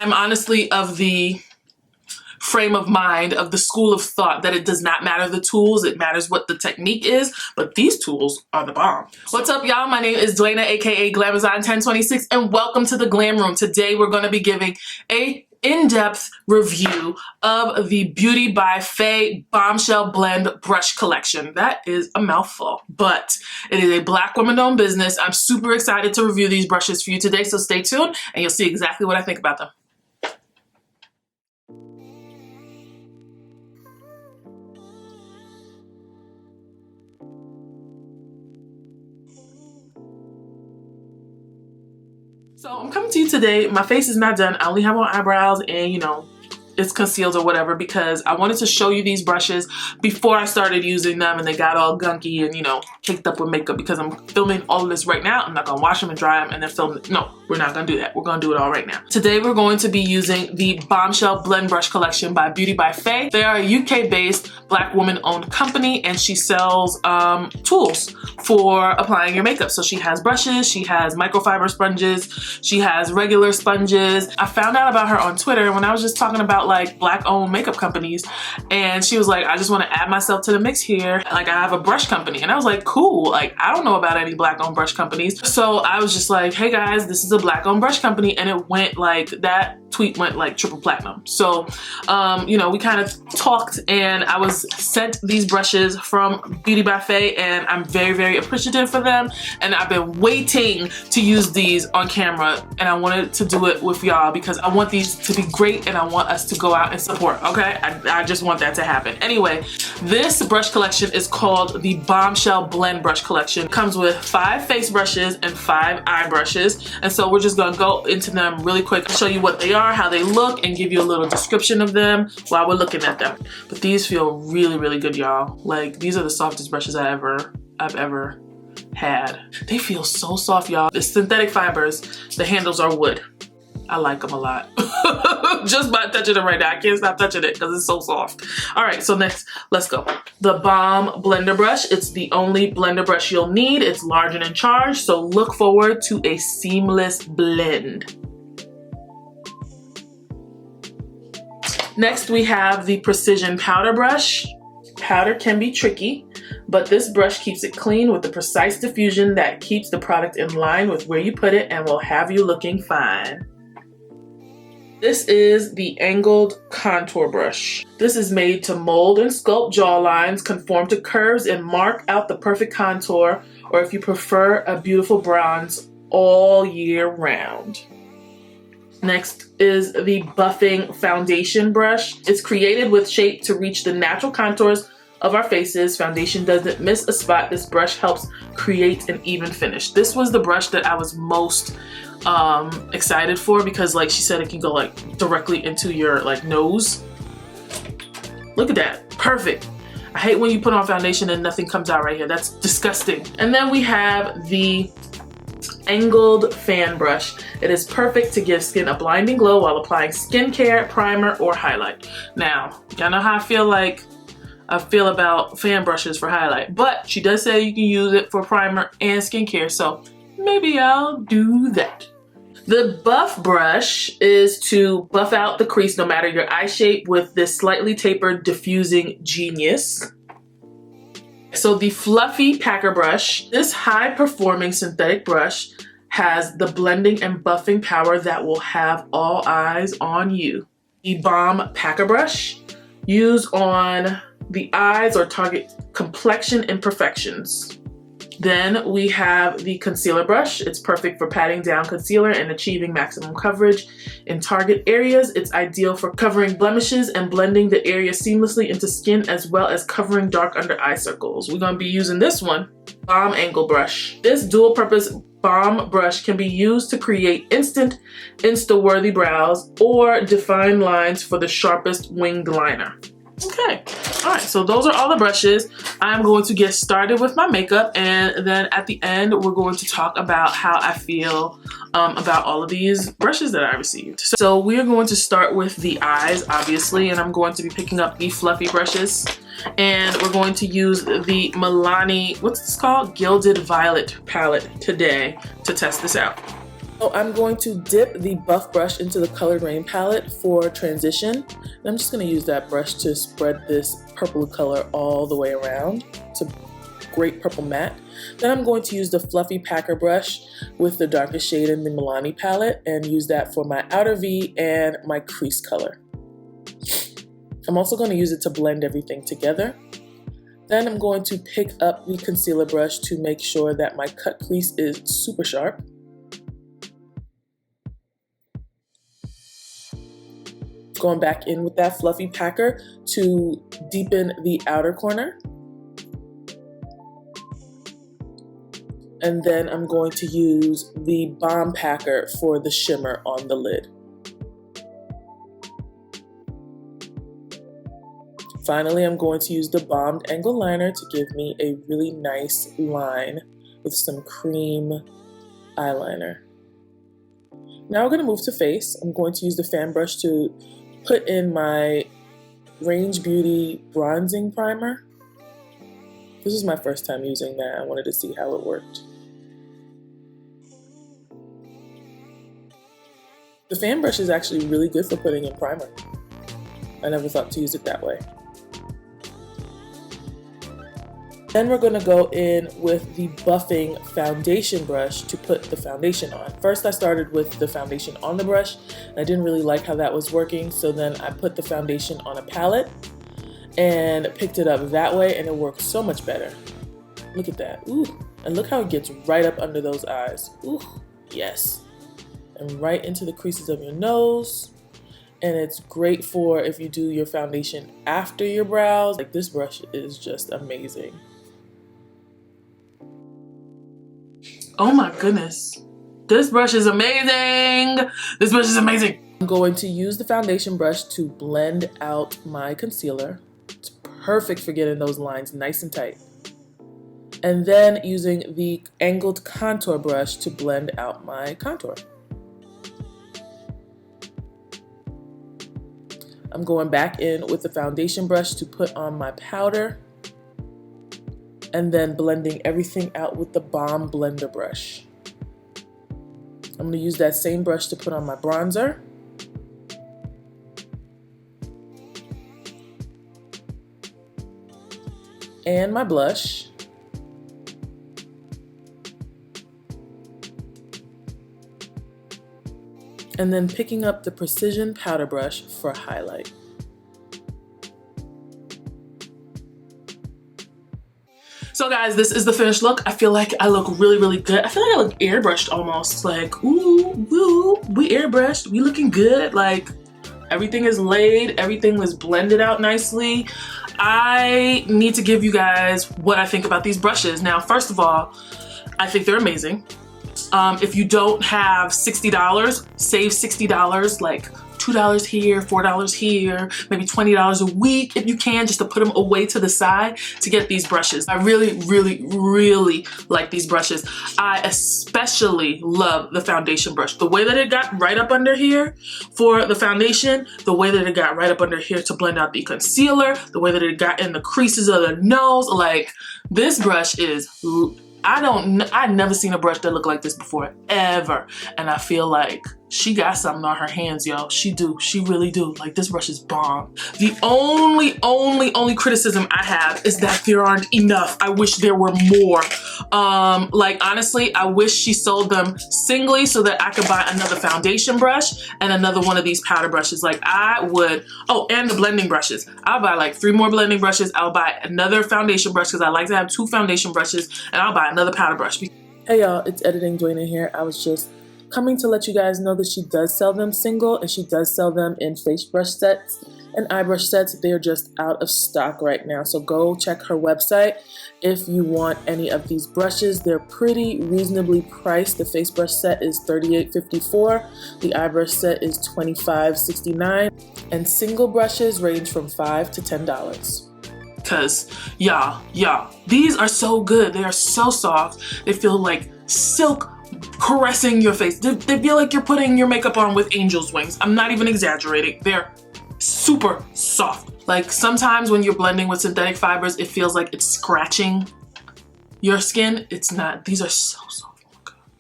I'm honestly of the frame of mind, of the school of thought, that it does not matter the tools, it matters what the technique is, but these tools are the bomb. What's up, y'all? My name is Duana, aka Glamazon1026, and welcome to the Glam Room. Today we're going to be giving a in-depth review of the Beauty by Fey Bombshell Blend Brush Collection. That is a mouthful, but it is a Black woman-owned business. I'm super excited to review these brushes for you today, so stay tuned and you'll see exactly what I think about them. So I'm coming to you today. My face is not done. I only have on eyebrows and, you know, it's concealed or whatever, because I wanted to show you these brushes before I started using them and they got all gunky and, you know, caked up with makeup, because I'm filming all of this right now. I'm not gonna wash them and dry them and then film it. No, we're not gonna do that. We're gonna do it all right now. Today we're going to be using the Bombshell Blend Brush Collection by Beauty by Fey. They are a UK-based Black woman-owned company, and she sells tools for applying your makeup. So she has brushes, she has microfiber sponges, she has regular sponges. I found out about her on Twitter when I was just talking about like Black owned makeup companies, and she was like, I just want to add myself to the mix here. Like, I have a brush company. And I was like, cool. Like, I don't know about any Black owned brush companies. So I was just like, hey guys, this is a Black owned brush company. And it went like, that tweet went like triple platinum. So, you know, we kind of talked and I was sent these brushes from Beauty by Fey, and I'm very, very appreciative for them. And I've been waiting to use these on camera, and I wanted to do it with y'all because I want these to be great and I want us to go out and support, okay? I just want that to happen. Anyway, this brush collection is called the Bombshell Blend Brush Collection. It comes with 5 face brushes and 5 eye brushes. And so we're just gonna go into them really quick, show you what they are, how they look, and give you a little description of them while we're looking at them. But these feel really, really good, y'all. Like, these are the softest brushes I've ever had. They feel so soft, y'all. The synthetic fibers, the handles are wood. I like them a lot. Just by touching them right now. I can't stop touching it because it's so soft. All right, so next, let's go. The Bomb Blender Brush. It's the only blender brush you'll need. It's large and in charge, so look forward to a seamless blend. Next, we have the Precision Powder Brush. Powder can be tricky, but this brush keeps it clean with the precise diffusion that keeps the product in line with where you put it and will have you looking fine. This is the Angled Contour Brush. This is made to mold and sculpt jawlines, conform to curves, and mark out the perfect contour, or if you prefer, a beautiful bronze all year round. Next is the Buffing Foundation Brush. It's created with shape to reach the natural contours of our faces. Foundation doesn't miss a spot. This brush helps create an even finish. This was the brush that I was most excited for, because like she said, it can go like directly into your like nose. Look at that, perfect. I hate when you put on foundation and nothing comes out right here. That's disgusting. And then we have the Angled Fan Brush. It is perfect to give skin a blinding glow while applying skincare, primer, or highlight. Now, y'all know how I feel about fan brushes for highlight, but she does say you can use it for primer and skincare, so maybe I'll do that. The Buff Brush is to buff out the crease no matter your eye shape with this slightly tapered diffusing genius. So the Fluffy Packer Brush. This high-performing synthetic brush has the blending and buffing power that will have all eyes on you. The Bomb Packer Brush. Use on the eyes or target complexion imperfections. Then we have the Concealer Brush. It's perfect for patting down concealer and achieving maximum coverage in target areas. It's ideal for covering blemishes and blending the area seamlessly into skin, as well as covering dark under eye circles. We're gonna be using this one, Bomb Angle Brush. This dual purpose Bomb brush can be used to create instant, Insta-worthy brows or define lines for the sharpest winged liner. Okay, all right, so those are all the brushes. I'm going to get started with my makeup, and then at the end, we're going to talk about how I feel about all of these brushes that I received. So we are going to start with the eyes, obviously, and I'm going to be picking up the fluffy brushes, and we're going to use the Milani, what's this called? Gilded Violet palette today to test this out. So I'm going to dip the buff brush into the Colored Rain palette for transition. And I'm just going to use that brush to spread this purple color all the way around. It's a great purple matte. Then I'm going to use the Fluffy Packer brush with the darkest shade in the Milani palette and use that for my outer V and my crease color. I'm also going to use it to blend everything together. Then I'm going to pick up the concealer brush to make sure that my cut crease is super sharp. Going back in with that Fluffy Packer to deepen the outer corner. And then I'm going to use the Bomb Packer for the shimmer on the lid. Finally, I'm going to use the Bombed Angle Liner to give me a really nice line with some cream eyeliner. Now we're going to move to face. I'm going to use the fan brush to put in my Range Beauty Bronzing Primer. This is my first time using that. I wanted to see how it worked. The fan brush is actually really good for putting in primer. I never thought to use it that way. Then we're going to go in with the buffing foundation brush to put the foundation on. First I started with the foundation on the brush, and I didn't really like how that was working, so then I put the foundation on a palette and picked it up that way, and it worked so much better. Look at that. Ooh, and look how it gets right up under those eyes. Ooh, yes. And right into the creases of your nose. And it's great for if you do your foundation after your brows. Like, this brush is just amazing. Oh my goodness. This brush is amazing. This brush is amazing. I'm going to use the foundation brush to blend out my concealer. It's perfect for getting those lines nice and tight. And then using the angled contour brush to blend out my contour. I'm going back in with the foundation brush to put on my powder, and then blending everything out with the Balm Blender brush. I'm going to use that same brush to put on my bronzer. And my blush. And then picking up the Precision powder brush for highlight. So guys, this is the finished look. I feel like I look really, really good. I feel like I look airbrushed almost. Like, ooh, woo, we airbrushed. We looking good. Like, everything is laid. Everything was blended out nicely. I need to give you guys what I think about these brushes. Now, first of all, I think they're amazing. If you don't have $60, save $60, like $2 here, $4 here, maybe $20 a week if you can, just to put them away to the side to get these brushes. I really, really, really like these brushes. I especially love the foundation brush. The way that it got right up under here for the foundation, the way that it got right up under here to blend out the concealer, the way that it got in the creases of the nose, like, this brush is, I've never seen a brush that looked like this before, ever. And I feel like she got something on her hands, yo. She do, she really do. Like, this brush is bomb. The only criticism I have is that there aren't enough. I wish there were more. Like, honestly, I wish she sold them singly so that I could buy another foundation brush and another one of these powder brushes. Like, I would, oh, and the blending brushes. I'll buy like 3 more blending brushes. I'll buy another foundation brush because I like to have 2 foundation brushes, and I'll buy another powder brush. Hey y'all, it's Editing Duane here. I was just coming to let you guys know that she does sell them single, and she does sell them in face brush sets and eye brush sets. They're just out of stock right now, so go check her website if you want any of these brushes. They're pretty reasonably priced. The face brush set is $38.54, the eye brush set is $25.69, and single brushes range from $5 to $10. Cause y'all, these are so good. They are so soft. They feel like silk caressing your face. They feel like you're putting your makeup on with angel's wings. I'm not even exaggerating. They're super soft. Like, sometimes when you're blending with synthetic fibers, it feels like it's scratching your skin. It's not. These are so soft.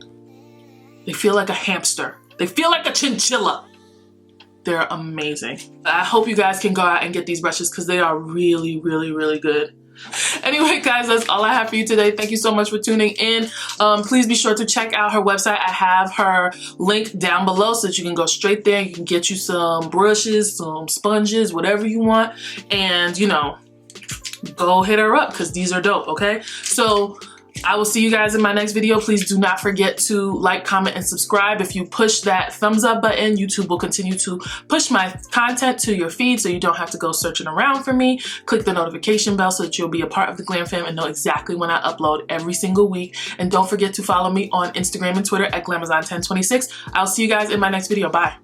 Oh my God. They feel like a hamster. They feel like a chinchilla. They're amazing. I hope you guys can go out and get these brushes because they are really, really, really good. Anyway, guys, that's all I have for you today. Thank you so much for tuning in. Please be sure to check out her website. I have her link down below so that you can go straight there. You can get you some brushes, some sponges, whatever you want. And, you know, go hit her up because these are dope, okay? So I will see you guys in my next video. Please do not forget to like, comment, and subscribe. If you push that thumbs up button, YouTube will continue to push my content to your feed so you don't have to go searching around for me. Click the notification bell so that you'll be a part of the Glam Fam and know exactly when I upload every single week. And don't forget to follow me on Instagram and Twitter at Glamazon1026. I'll see you guys in my next video. Bye.